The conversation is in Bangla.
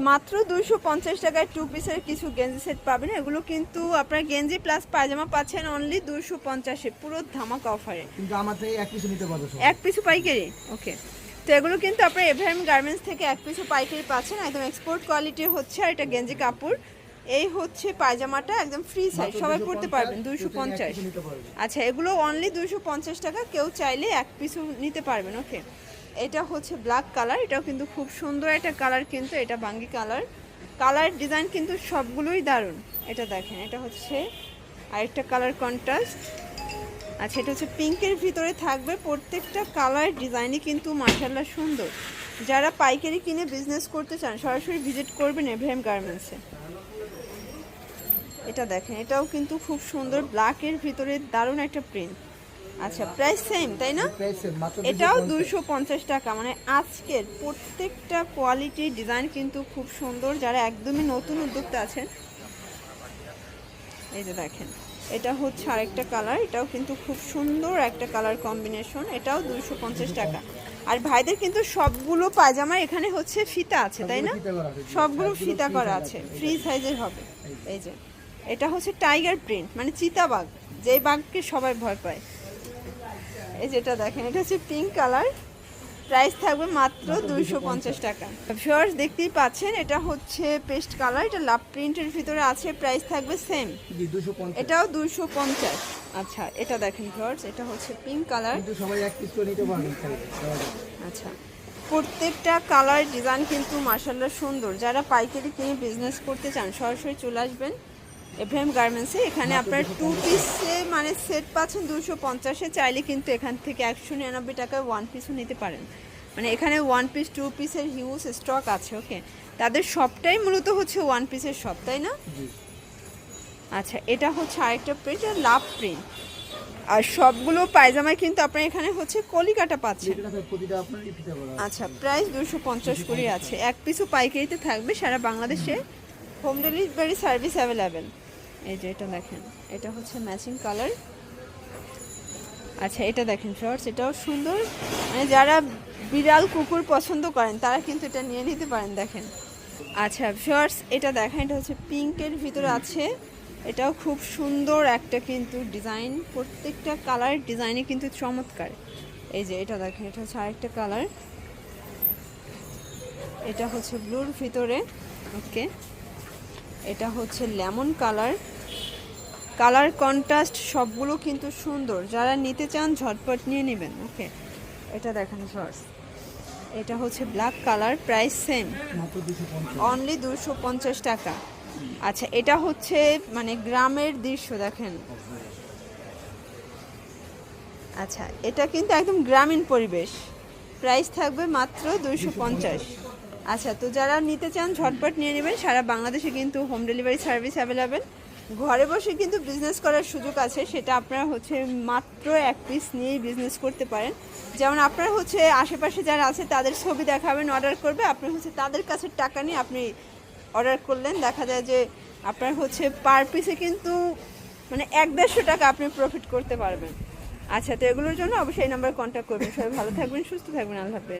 মাত্র 250 টাকায় 2 পিসের কিছু গেঞ্জি সেট পাবেন। এগুলো কিন্তু আপনার গেঞ্জি প্লাস পায়জামা পাচ্ছেন অনলি 250-এ, পুরো ধামাকা অফারে। কিন্তু আমার থেকে এক পিস নিতে পারবে সব। এক পিসও পাইকারি, ওকে। তো এগুলো কিন্তু আপনার এভএম গার্মেন্টস থেকে এক পিসও পাইকারি পাচ্ছেন, একদম এক্সপোর্ট কোয়ালিটির হচ্ছে। আর এটা গেঞ্জি কাপড়, এই হচ্ছে পায়জামাটা, একদম ফ্রি সাইজ, সবাই পরতে পারবেন। 250। আচ্ছা, এগুলো অনলি 250 টাকা, কেউ চাইলে এক পিসও নিতে পারবেন, ওকে। এটা হচ্ছে ব্ল্যাক কালার, এটাও কিন্তু খুব সুন্দর একটা কালার, কিন্তু এটা বাঙ্গি কালার। কালার ডিজাইন কিন্তু সবগুলোই দারুণ। এটা দেখেন, এটা হচ্ছে আরেকটা কালার কন্ট্রাস্ট। আচ্ছা, এটা হচ্ছে পিঙ্কের ভিতরে থাকবে। প্রত্যেকটা কালার ডিজাইনই কিন্তু মাশাআল্লাহ সুন্দর। যারা পাইকারি কিনে বিজনেস করতে চান সরাসরি ভিজিট করবেন এভএম গার্মেন্টসে। এটা দেখেন, এটাও কিন্তু খুব সুন্দর, ব্ল্যাকের ভিতরে দারুণ একটা প্রিন্ট। আচ্ছা, প্রাইস সেম তাই না? এটাও 250 টাকা। মানে আজকের প্রত্যেকটা কোয়ালিটি ডিজাইন কিন্তু খুব সুন্দর। যারা একদমই নতুন উদ্যোক্তা আছেন, এই যে দেখেন, এটা হচ্ছে আরেকটা কালার, এটাও কিন্তু খুব সুন্দর একটা কালার কম্বিনেশন, এটাও 250 টাকা। আর ভাইদের কিন্তু সবগুলো পায়জামা এখানে হচ্ছে ফিতা আছে তাই না? সবগুলো ফিতা করা আছে, ফ্রি সাইজের হবে। এই যে এটা হচ্ছে টাইগার প্রিন্ট, মানে চিতাবাঘ, যেই বাঘকে সবাই ভয় পায়। এই যেটা দেখেন, এটা হচ্ছে পিঙ্ক কালার, প্রাইস থাকবে মাত্র 250 টাকা। ভিউয়ার্স দেখতেই পাচ্ছেন, এটা হচ্ছে পেস্ট কালার, এটা লাভ প্রিন্টের ভিতরে আছে, প্রাইস থাকবে সেম, এটাও 250। আচ্ছা, এটা দেখেন ভিউয়ার্স, এটা হচ্ছে পিঙ্ক কালার, কিন্তু সবাই এক পিস করে নিতে পারবেন। আচ্ছা, প্রত্যেকটা কালার ডিজাইন কিন্তু মাশাআল্লাহ সুন্দর। যারা পাইকারি কিনে বিজনেস করতে চান সরাসরি চলে আসবেন এভএম গার্মেন্টসে। এখানে আপনার 2 পিসে মানে সেট পাচ্ছেন 250-এ, চাইলে কিন্তু এখান থেকে 199 টাকায় 1 পিসও নিতে পারেন। মানে এখানে 1 পিস 2 পিসের হিউজ স্টক আছে, ওকে। তাদের সবটাই মূলত হচ্ছে 1 পিসের শপ তাই না? আচ্ছা, এটা হচ্ছে আরেকটা প্রিন্ট, লাভ প্রিন্ট। আর সবগুলো পায়জামায় কিন্তু আপনার এখানে হচ্ছে কলিকাটা পাচ্ছেন। আচ্ছা, প্রাইস 250 করে আছে, এক পিসও পাইকারিতে থাকবে। সারা বাংলাদেশে হোম ডেলিভারি সার্ভিস অ্যাভেলেবেল। এই যে এটা দেখেন, এটা হচ্ছে ম্যাচিং কালার। আচ্ছা, এটা দেখেন শর্টস, এটাও সুন্দর। মানে যারা বিড়াল কুকুর পছন্দ করেন তারা কিন্তু এটা নিয়ে নিতে পারেন, দেখেন। আচ্ছা শর্টস, এটা দেখেন, এটা হচ্ছে পিঙ্কের ভিতরে আছে, এটাও খুব সুন্দর একটা কিন্তু ডিজাইন। প্রত্যেকটা কালার ডিজাইনে কিন্তু চমৎকার। এই যে এটা দেখেন, এটা হচ্ছে আরেকটা কালার, এটা হচ্ছে ব্লুর ভিতরে, ওকে। এটা হচ্ছে লেমন কালার, কালার কন্ট্রাস্ট সবগুলো কিন্তু সুন্দর। যারা নিতে চান ঝটপট নিয়ে নেবেন, ওকে। এটা দেখেন শর্টস, এটা হচ্ছে black colour, price same, only 250 টাকা। আচ্ছা, এটা হচ্ছে মানে গ্রামের দৃশ্য, দেখেন। আচ্ছা, এটা কিন্তু একদম গ্রামীণ পরিবেশ, প্রাইস থাকবে মাত্র 250। আচ্ছা, তো যারা নিতে চান ঝটপট নিয়ে নেবেন। সারা বাংলাদেশে কিন্তু হোম ডেলিভারি সার্ভিস অ্যাভেলেবেল। ঘরে বসে কিন্তু বিজনেস করার সুযোগ আছে, সেটা আপনারা হচ্ছে মাত্র এক পিস নিয়েই বিজনেস করতে পারেন। যেমন আপনারা হচ্ছে আশেপাশে যারা আছে তাদের ছবি দেখাবেন, অর্ডার করবে, আপনি হচ্ছে তাদের কাছে টাকা নিয়ে আপনি অর্ডার করলেন, দেখা যায় যে আপনার হচ্ছে পার পিসে কিন্তু মানে 150 টাকা আপনি প্রফিট করতে পারবেন। আচ্ছা, তো এগুলোর জন্য অবশ্যই এই নাম্বারে কন্ট্যাক্ট করবেন। সবাই ভালো থাকবেন, সুস্থ থাকবেন, আল্লাহ হাফেজ।